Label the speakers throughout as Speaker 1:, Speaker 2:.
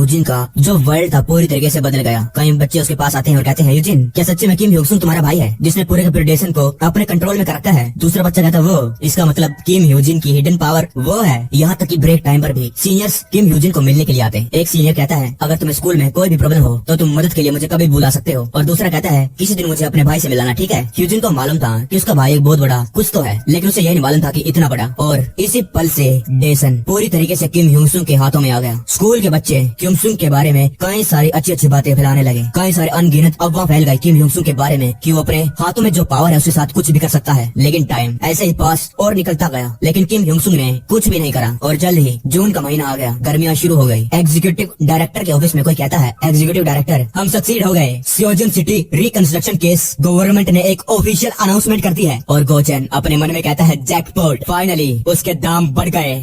Speaker 1: Eugene का जो world था पूरी तरीके से बदल गया। कई बच्चे उसके पास आते हैं और कहते हैं, यूजिन क्या सच्ची में किम ह्यूसुंग तुम्हारा भाई है जिसने पूरे प्रेडेशन को अपने कंट्रोल में कर रखा है? दूसरा बच्चा कहता है, वो इसका मतलब किम ह्यूजिन की हिडन पावर वो है। यहाँ तक कि ब्रेक टाइम पर भी सीनियर्स किम ह्यूजिन को मिलने के लिए आते हैं। एक सीनियर कहता है, अगर तुम्हें स्कूल में कोई भी प्रॉब्लम हो तो तुम मदद के लिए मुझे कभी बुला सकते हो। और दूसरा कहता है, किसी दिन मुझे अपने भाई से मिलाना, ठीक है? ह्यूजिन को मालूम था कि उसका भाई एक बहुत बड़ा कुछ तो है, लेकिन उसे यह नहीं मालूम था कि इतना बड़ा। और इसी पल से डेसन पूरी तरीके से किम ह्यूसुंग के हाथों में आ गया। स्कूल के बच्चे किम ह्यूसुंग के बारे में कई सारी अच्छी अच्छी बातें फैलाने लगे। कई सारे अनगिनत अफवाह फैल गई किम ह्यूसुंग के बारे में कि वो अपने हाथों में जो पावर है उसके साथ कुछ भी कर सकता है। लेकिन टाइम ऐसे ही पास और निकलता गया, लेकिन किम ह्यूसुंग ने कुछ भी नहीं करा। और जल्द ही जून का महीना आ गया, गर्मियां शुरू हो गई। एग्जीक्यूटिव डायरेक्टर के ऑफिस में कोई कहता है, एग्जीक्यूटिव डायरेक्टर हम सक्सीड हो गए, सियोजन सिटी रिकंस्ट्रक्शन केस गवर्नमेंट ने एक ऑफिशियल अनाउंसमेंट कर दी है। और गोचेन अपने मन में कहता है, जैकपॉट, फाइनली उसके दाम बढ़ गए।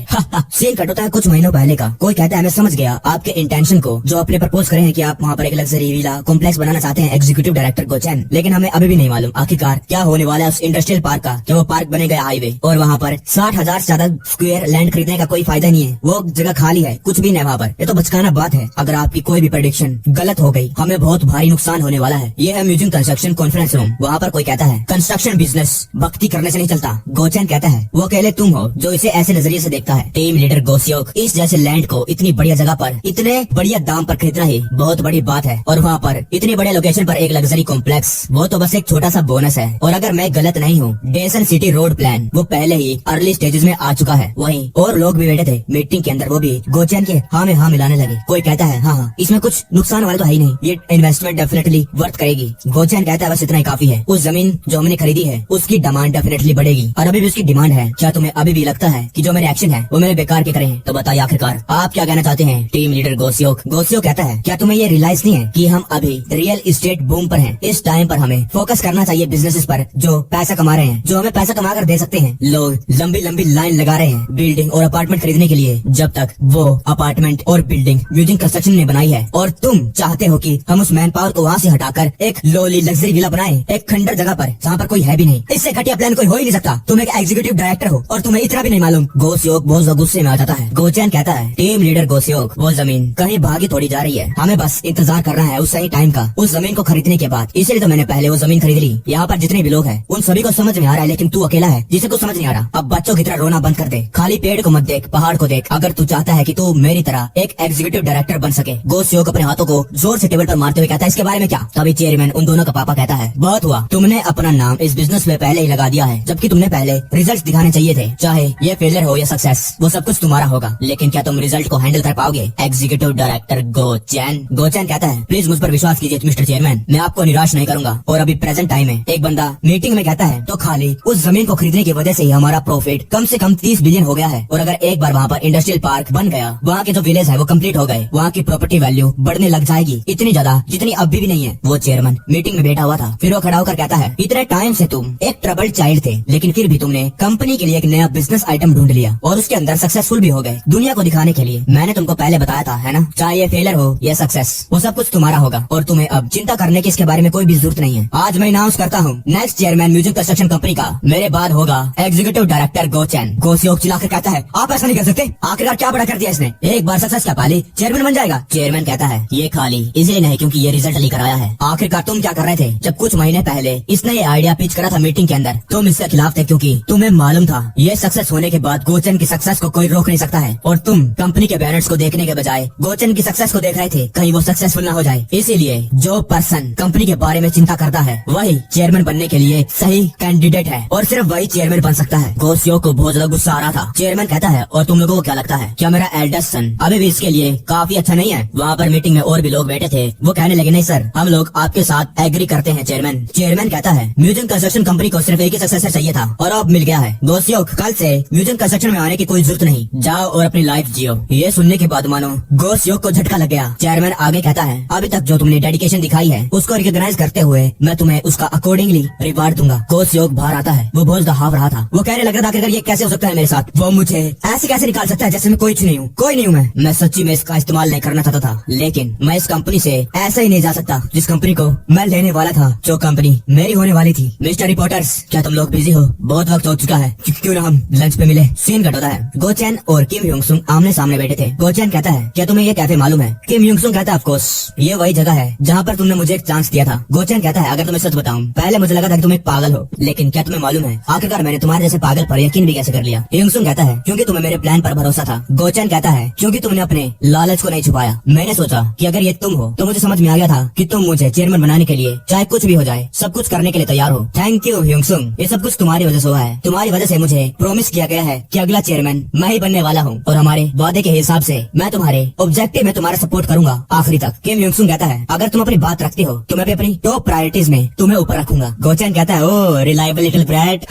Speaker 1: सीन कट होता है कुछ महीनों पहले का। कोई कहता है, मैं समझ गया आपके इंटेंशन को, जो आपने प्रपोज करे हैं कि आप वहाँ पर एक लग्जरी विला कॉम्प्लेक्स बनाना चाहते हैं, एग्जीक्यूटिव डायरेक्टर गोचेन। लेकिन हमें अभी भी नहीं मालूम आखिरकार क्या होने वाला है उस इंडस्ट्रियल पार्क का। क्या वो पार्क बनेगा हाईवे और वहाँ पर 60,000 से ज्यादा स्क्वायर लैंड खरीदने का कोई फायदा नहीं है, वो जगह खाली है, कुछ भी नहीं वहाँ पर। ये तो बचकाना बात है। अगर आपकी कोई भी प्रेडिक्शन गलत हो गई, हमें बहुत भारी नुकसान होने वाला है। ये है म्यूजियम कंस्ट्रक्शन कॉन्फ्रेंस रूम। वहाँ पर कोई कहता है, कंस्ट्रक्शन बिजनेस भक्ति करने से नहीं चलता। गोचेन कहता है, वो अकेले तुम हो जो इसे ऐसे नजरिए से देखता है। टीम लीडर गोसियोक, इस जैसे लैंड को इतनी बढ़िया जगह पर इतने बढ़िया दाम पर खरीदना ही बहुत बड़ी बात है। और वहाँ पर इतनी बढ़िया लोकेशन पर एक लग्जरी कॉम्प्लेक्स, वो तो बस एक छोटा सा बोनस है। और अगर मैं गलत नहीं हूँ, डेसन सिटी रोड प्लान वो पहले ही अर्ली स्टेजेस में आ चुका है। वहीं और लोग भी बैठे थे मीटिंग के अंदर, वो भी गोचेन के हाँ में हाँ मिलाने लगे। कोई कहता है, हाँ इसमें कुछ नुकसान वाला तो है ही नहीं, ये इन्वेस्टमेंट डेफिनेटली वर्थ करेगी। गोचेन कहता है, बस इतना ही काफी है। उस जमीन जो हमने खरीदी है उसकी डिमांड डेफिनेटली बढ़ेगी और अभी भी उसकी डिमांड है। क्या तुम्हें अभी भी लगता है कि जो मेरे एक्शन है वो मेरे बेकार के करे हैं? तो बताइए आखिरकार आप क्या कहना चाहते हैं? टीम लीडर गोसियोक कहता है, क्या तुम्हें ये रियलाइज नहीं है कि हम अभी रियल एस्टेट बूम पर हैं? इस टाइम पर हमें फोकस करना चाहिए बिजनेसेस पर जो पैसा कमा रहे हैं, जो हमें पैसा कमा कर दे सकते हैं। लोग लंबी लंबी लाइन लगा रहे हैं बिल्डिंग और अपार्टमेंट खरीदने के लिए, जब तक वो अपार्टमेंट और बिल्डिंग म्यूजियम कंस्ट्रक्शन ने बनाई है। और तुम चाहते हो कि हम उस मैन पावर को वहाँ से हटाकर एक लोली लग्जरी विला बनाए, एक खंडर जगह पर जहाँ पर कोई है भी नहीं। इससे घटिया प्लान कोई हो ही नहीं सकता। तुम एक एग्जीक्यूटिव डायरेक्टर हो और तुम्हें इतना भी नहीं मालूम। गोसियोक बहुत गुस्से में आ जाता है। गोचेन कहता है, टीम लीडर गोसियोक, वो जमीन कहीं भागी थोड़ी जा रही है, हमें बस इंतजार करना है उस सही टाइम का, उस जमीन को खरीदने के बाद। इसलिए तो मैंने पहले वो जमीन खरीद ली। यहाँ पर जितने भी लोग हैं उन सभी को समझ में आ रहा है, लेकिन तू अकेला है जिसे कुछ समझ नहीं आ रहा। अब बच्चों की तरह रोना बंद कर दे, खाली पेड़ को मत देख, पहाड़ को देख। अगर तू चाहता है कि तू मेरी तरह एक एग्जीक्यूटिव डायरेक्टर बन सके। गोसियोक अपने हाथों को जोर से टेबल पर मारते हुए कहता है, इसके बारे में क्या? तभी चेयरमैन उन दोनों का पापा कहता है, बहुत हुआ, तुमने अपना नाम इस बिजनेस में पहले ही लगा दिया है, जबकि तुमने पहले रिजल्ट दिखाने चाहिए थे। चाहे ये फेलियर हो या सक्सेस, वो सब कुछ तुम्हारा होगा, लेकिन क्या तुम रिजल्ट को हैंडल कर पाओगे? एग्जीक्यूटिव डायरेक्टर गोचेन कहता है, प्लीज मुझ पर विश्वास कीजिए मिस्टर चेयरमैन, मैं आपको निराश नहीं करूंगा। और अभी प्रेजेंट टाइम है। एक बंदा मीटिंग में कहता है, तो खाली उस जमीन को खरीदने की वजह से ही हमारा प्रॉफिट कम से कम 30 बिलियन हो गया है। और अगर एक बार वहाँ पर इंडस्ट्रियल पार्क बन गया, वहाँ के जो विलेज है वो कंप्लीट हो गए, वहाँ की प्रॉपर्टी वैल्यू बढ़ने लग जाएगी, इतनी ज्यादा जितनी अभी भी नहीं है। वो चेयरमैन मीटिंग में बैठा हुआ था, फिर वो खड़ा होकर कहता है, इतने टाइम से तुम एक ट्रबल्ड चाइल्ड थे, लेकिन फिर भी तुमने कंपनी के लिए एक नया बिजनेस आइटम ढूंढ लिया और उसके अंदर सक्सेसफुल भी हो गए। दुनिया को दिखाने के लिए मैंने तुमको पहले बताया था, है ना? चाहे ये फेलियर हो या सक्सेस, वो सब कुछ तुम्हारा होगा और तुम्हें अब चिंता करने की इसके बारे में कोई भी जरूरत नहीं है। आज मैं अनाउंस करता हूँ, next chairman museum construction company का मेरे बाद होगा एग्जीक्यूटिव डायरेक्टर गोचेन। गोसियोक चिल्लाकर कहता है, आप ऐसा नहीं कर सकते, आखिरकार क्या बड़ा कर दिया इसने? एक बार सक्सेस क्या पाली, चेयरमैन बन जाएगा? चेयरमैन कहता है, ये खाली इसलिए नहीं क्योंकि ये रिजल्ट लेकर आया है। आखिरकार तुम क्या कर रहे थे जब कुछ महीने पहले इसने ये आइडिया पिच करा था मीटिंग के अंदर? तुम इसके खिलाफ थे क्योंकि तुम्हें मालूम था ये सक्सेस होने के बाद गोचेन की सक्सेस को कोई रोक नहीं सकता है। और तुम कंपनी के बैनर्स को देखने के बजाय गोचेन की सक्सेस को देख रहे थे, कहीं वो सक्सेसफुल ना हो जाए। इसीलिए जो पर्सन कंपनी के बारे में चिंता करता है वही चेयरमैन बनने के लिए सही कैंडिडेट है और सिर्फ वही चेयरमैन बन सकता है। गोसियोक को बहुत ज्यादा गुस्सा आ रहा था। चेयरमैन कहता है, और तुम लोगों को क्या लगता है, क्या मेरा एल्डेस्ट सन अभी भी इसके लिए काफी अच्छा नहीं है? वहाँ पर मीटिंग में और भी लोग बैठे थे, वो कहने लगे, नहीं सर, हम लोग आपके साथ एग्री करते हैं चेयरमैन। चेयरमैन कहता है, म्यूजियम कंस्ट्रक्शन कंपनी को सिर्फ एक ही सक्सेसर चाहिए था और अब मिल गया है। गोसियोक, कल से म्यूजियम कंस्ट्रक्शन में आने की कोई जरूरत नहीं, जाओ और अपनी लाइफ जियो। ये सुनने के बाद मानो गोसियोक को झटका लग गया। चेयरमैन आगे कहता है, अभी तक जो तुमने डेडिकेशन दिखाई है उसको रिकॉग्नाइज करते हुए मैं तुम्हें उसका अकॉर्डिंगली रिवार्ड दूंगा। गोसियोक बाहर आता है, वो बहुत हाफ रहा था। वो कहने लग रहा था, ये कैसे हो सकता है मेरे साथ? वो मुझे ऐसे कैसे निकाल सकता है जैसे मैं कोई नहीं हूँ, कोई नहीं हूँ मैं सच्ची में इसका इस्तेमाल नहीं करना चाहता था, लेकिन मैं इस कंपनी से ऐसे ही नहीं जा सकता जिस कंपनी को मैं लेने वाला था, जो कंपनी मेरी होने वाली थी। मिस्टर रिपोर्टर्स, क्या तुम लोग बिजी हो? बहुत वक्त हो चुका है, क्यों ना हम लंच पे मिले? सीन कट होता है। गोचेन और किम ह्यूसुंग आमने सामने बैठे थे। गोचेन कहता है, क्या तुम्हें ये ये कैफे मालूम है? किम युंगसुंग कहता है ऑफ कोर्स ये वही जगह है जहाँ पर तुमने मुझे एक चांस दिया था। गोचेन कहता है अगर तुम्हें सच बताऊं, पहले मुझे लगा था कि तुम एक पागल हो, लेकिन क्या तुम्हें मालूम है आखिरकार मैंने तुम्हारे जैसे पागल पर यकीन भी कैसे कर लिया? युंगसुंग कहता है क्योंकि तुम्हें मेरे प्लान पर भरोसा था। गोचेन कहता है क्योंकि तुमने अपने लालच को नहीं छुपाया। मैंने सोचा कि अगर ये तुम हो तो मुझे समझ में आ गया था कि तुम मुझे चेयरमैन बनाने के लिए चाहे कुछ भी हो जाए सब कुछ करने के लिए तैयार हो। थैंक यू युंगसुंग, ये सब कुछ तुम्हारी वजह से हुआ है। तुम्हारी वजह से मुझे प्रॉमिस किया गया है कि अगला चेयरमैन मैं ही बनने वाला हूँ और हमारे वादे के हिसाब से मैं तुम्हारे ऑब्जेक्टिव में तुम्हारा सपोर्ट करूंगा आखिरी तक। किम युंगसुंग कहता है अगर तुम अपनी बात रखते हो तो मैं भी अपनी टॉप प्रायोरिटीज में तुम्हें ऊपर रखूंगा। गोचेन कहता है ओ रिलायबल लिटिल ब्रैट।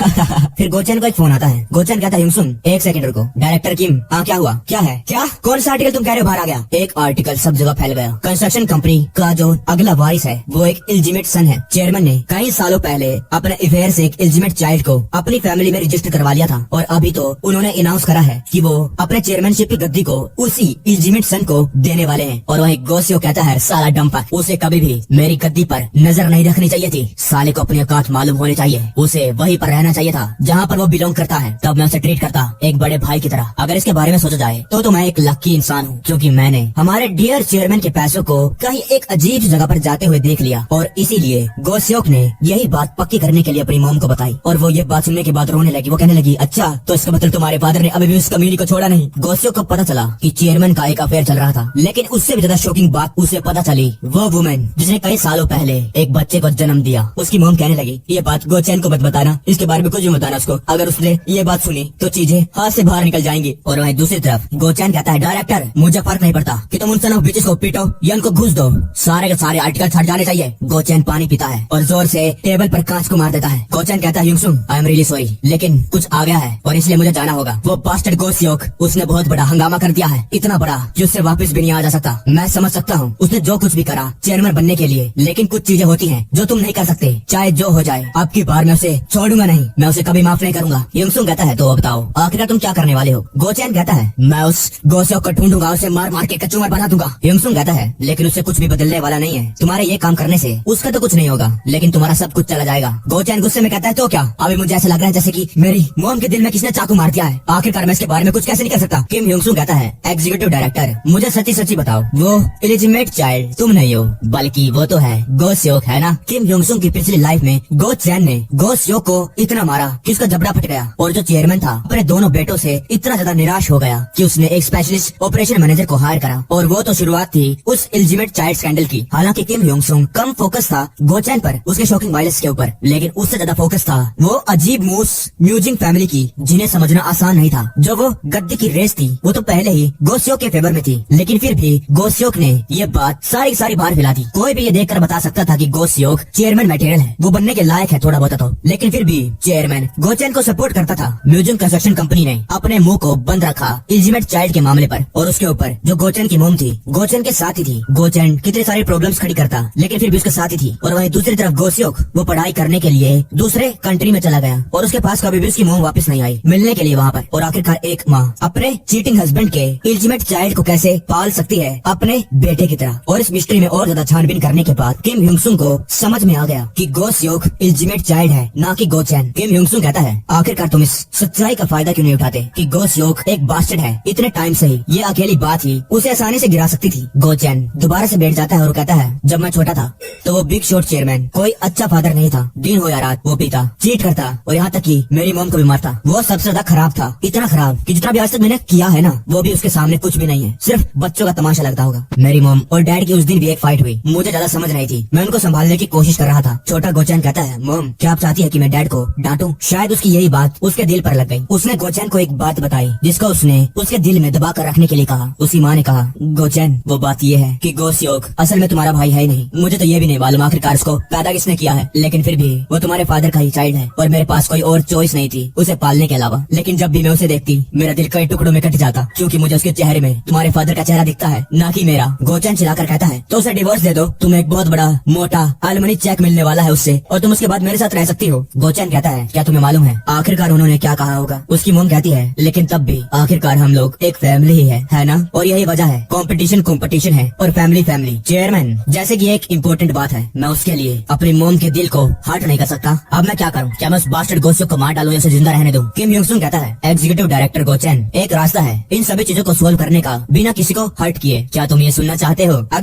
Speaker 1: फिर गोचेन को एक फोन आता है। गोचेन कहता है युंगसुंग एक सेकंड रुको। डायरेक्टर किम हाँ क्या हुआ? क्या है? क्या कौन सा आर्टिकल तुम कह रहे हो बाहर आ गया? एक आर्टिकल सब जगह फैल गया। कंस्ट्रक्शन कंपनी का जो अगला वारिस है वो एक इल्जिमेट सन है। चेयरमैन ने कई सालों पहले अपने अफेयर से एक इल्जिमेट चाइल्ड को अपनी फैमिली में रजिस्टर करवा लिया था और अभी तो उन्होंने अनाउंस करा है कि वो अपने चेयरमैनशिप की गद्दी को उसी इल्जिमेट सन को देने वाले हैं। और वही गोसियो कहता है साला डंपर, उसे कभी भी मेरी गद्दी पर नजर नहीं रखनी चाहिए थी। साले को अपनी औकात मालूम होनी चाहिए, उसे वहीं पर रहना चाहिए था जहाँ पर वो बिलोंग करता है। तब मैं उसे ट्रीट करता एक बड़े भाई की तरह। अगर इसके बारे में सोचा जाए तो मैं एक लकी इंसान हूँ क्योंकि मैंने हमारे डियर चेयरमैन के पैसों को कहीं एक अजीब जगह पर जाते हुए देख लिया और इसीलिए गोसियोक ने यही बात पक्की करने के लिए अपनी मॉम को बताई और वो ये बात सुनने के बाद रोने लगी। वो कहने लगी अच्छा तो इसका मतलब तुम्हारे फादर ने अभी भी उस कमीनी को छोड़ा नहीं। गोसियोक को पता चला कि चेयरमैन का एक अफेयर चल रहा था, लेकिन उससे भी ज्यादा शॉकिंग बात उसे पता चली वो वुमेन जिसने कई सालों पहले एक बच्चे को जन्म दिया। उसकी मॉम कहने लगी ये बात गोचेन को मत बताना, इसके बारे में कुछ भी बताना उसको। अगर उसने ये बात सुनी तो चीजें हाथ से बाहर निकल जाएंगी। और वहीं दूसरी तरफ गोचेन कहता है डायरेक्टर मुझे फर्क नहीं पड़ता कि तुम उन सन ऑफ बिचेस को पीटो या उनको घुस दो, सारे के सारे आर्टिकल छट जाने चाहिए। गोचेन पानी पीता है और जोर से टेबल पर कांच को मार देता है। गोचेन कहता है युंगसुंग आई एम रियली सॉरी, लेकिन कुछ आ गया है और इसलिए मुझे जाना होगा। वो बास्टर्ड गोसियोक उसने बहुत बड़ा हंगामा कर दिया है, इतना बड़ा कि उससे वापस भी नहीं आ जा सकता। मैं समझ सकता हूँ उसने जो कुछ भी करा चेयरमैन बनने के लिए, लेकिन कुछ चीजें होती हैं जो तुम नहीं कर सकते, चाहे जो हो जाए। अब की बार मैं उसे छोड़ूंगा नहीं, मैं उसे कभी माफ नहीं करूंगा। युंगसुंग कहता है तो बताओ आखिरकार तुम क्या करने वाले हो? गोचेन कहता है मैं उस गोसियोक को ढूंढूंगा, उसे मार मार के कचूमर बना दूंगा। युंगसुंग कहता है लेकिन उससे कुछ भी बदलने वाला नहीं है, तुम्हारे ये काम करने से उसका तो कुछ नहीं होगा लेकिन तुम्हारा सब कुछ चला जाएगा। गोचेन गुस्से में कहता है तो क्या? अभी मुझे ऐसा लग रहा है जैसे कि मेरी मॉम के दिल में किसने चाकू मार दिया है। आखिरकार मैं इसके बारे में कुछ कैसे नहीं कर सकता। किम युंगसुंग कहता है एग्जीक्यूटिव डायरेक्टर मुझे सच्ची सच्ची बताओ वो इलिजिमेट चाइल्ड तुम नहीं हो बल्कि वो तो है गोसियोक है ना? किम युंगसुंग की पिछली लाइफ में गोचेन ने गोसियोक को इतना मारा कि उसका जबड़ा फट गया और जो चेयरमैन था अपने दोनों बेटों से इतना ज्यादा निराश हो गया कि उसने एक स्पेशलिस्ट ऑपरेशन मैनेजर को हायर करा और वो तो शुरुआत थी उस इलिजिमेट चाइल्ड स्कैंडल की। हालांकि किम युंगसुंग कम फोकस था गोचेन पर उसके शॉकिंग वायलेंस के ऊपर, लेकिन उससे ज्यादा फोकस था वो अजीब मूस म्यूजिंग फैमिली की जिन्हें समझना आसान नहीं था। जो वो गद्दी की रेस थी वो तो पहले ही गोसियोक के फेवर में थी, लेकिन फिर भी गोसियोक ने ये बात सारी बाहर फैला दी। कोई भी ये देखकर बता सकता था कि गोसियोक चेयरमैन मटेरियल है, वो बनने के लायक है थोड़ा बहुत तो, लेकिन फिर भी चेयरमैन गोचेन को सपोर्ट करता था। म्यूजियम कंस्ट्रक्शन कंपनी ने अपने मुंह को बंद रखा इलिजिमेट चाइल्ड के मामले पर और उसके ऊपर जो गोचेन की मोम थी गोचेन के साथ ही थी। गोचेन कितने सारे प्रॉब्लम्स खड़ी करता लेकिन फिर भी उसके साथ ही थी। और वहीं दूसरी तरफ गोसियोक वो पढ़ाई करने के लिए दूसरे कंट्री में चला गया और उसके पास कभी भी उसकी मोम वापस नहीं आई मिलने के लिए वहाँ पर। और आखिरकार एक माँ अपने चीटिंग हस्बैंड के इलिजिमेट चाइल्ड को कैसे पाल सकती है अपने बेटे की तरह। और इस मिस्ट्री में और ज्यादा छानबीन करने के बाद किम युंगसुंग को समझ में आ गया कि गोसियोक इलिजिमेट चाइल्ड है ना कि गोचेन। किम युंगसुंग कहता है आखिरकार तुम इस सच्चाई का फायदा क्यों नहीं उठाते कि गोसियोक एक बास्टर्ड है। इतने टाइम से ही ये अकेली बात ही उसे आसानी से गिरा सकती थी। गोचेन दोबारा से बैठ जाता है और कहता है जब मैं छोटा था तो वो बिग शॉट चेयरमैन कोई अच्छा फादर नहीं था, दिन हो या रात वो पीता चीट करता और यहाँ तक कि मेरी मॉम को भी मारता। वो सबसे ज्यादा खराब था, इतना खराब कि जितना भी आज तक मैंने किया है ना वो भी उसके सामने कुछ भी नहीं है, सिर्फ बच्चों का तमाशा लगता होगा। मेरी मॉम और डैड की उस दिन भी एक फाइट हुई, मुझे ज्यादा समझ नहीं थी, मैं उनको संभालने की कोशिश कर रहा था। छोटा गोचेन कहता है मॉम क्या आप चाहती है कि मैं डैड को डांटूं? शायद उसकी यही बात उसके दिल पर लग गई। उसने गोचेन को एक बात बताई जिसको उसने उसके दिल में दबा कर रखने के लिए कहा। उसकी माँ ने कहा गोचेन वो बात ये है कि गोसियोक असल में तुम्हारा भाई है नहीं, मुझे तो ये भी नहीं मालूम आखिरकार उसको पैदा किसने किया है, लेकिन फिर भी वो तुम्हारे फादर का ही चाइल्ड है और मेरे पास कोई और चॉइस नहीं थी उसे पालने के अलावा। लेकिन जब भी मैं उसे देखती मेरा दिल कई टुकड़ों में कट जाता क्योंकि मुझे उसके चेहरे में तुम्हारे फादर का चेहरा दिखता है ना कि मेरा। गोचेन चिल्लाकर कहता है तो उसे डिवोर्स दे दो, तुम्हें एक बहुत बड़ा मोटा एलिमनी चेक मिलने वाला है उससे और तुम उसके बाद मेरे साथ रह सकती हो। गोचेन कहता है क्या तुम्हें मालूम है आखिरकार उन्होंने क्या कहा होगा? उसकी मॉम कहती है लेकिन तब भी आखिरकार हम लोग एक फैमिली ही है ना? और यही वजह है कंपटीशन है और फैमिली चेयरमैन जैसे कि एक इम्पोर्टेंट बात है, मैं उसके लिए अपनी मॉम के दिल को हर्ट नहीं कर सकता। अब मैं क्या करूं? क्या मैं उस बास्टर्ड गोसियोक को मार डालूं या उसे जिंदा रहने दूं? किम युंगसुंग कहता है एग्जीक्यूटिव डायरेक्टर गोचेन एक रास्ता है इन सभी चीजों को सोल्व करने का बिना किसी किसी को हर्ट किए। क्या तुम ये सुनना चाहते हो? अगर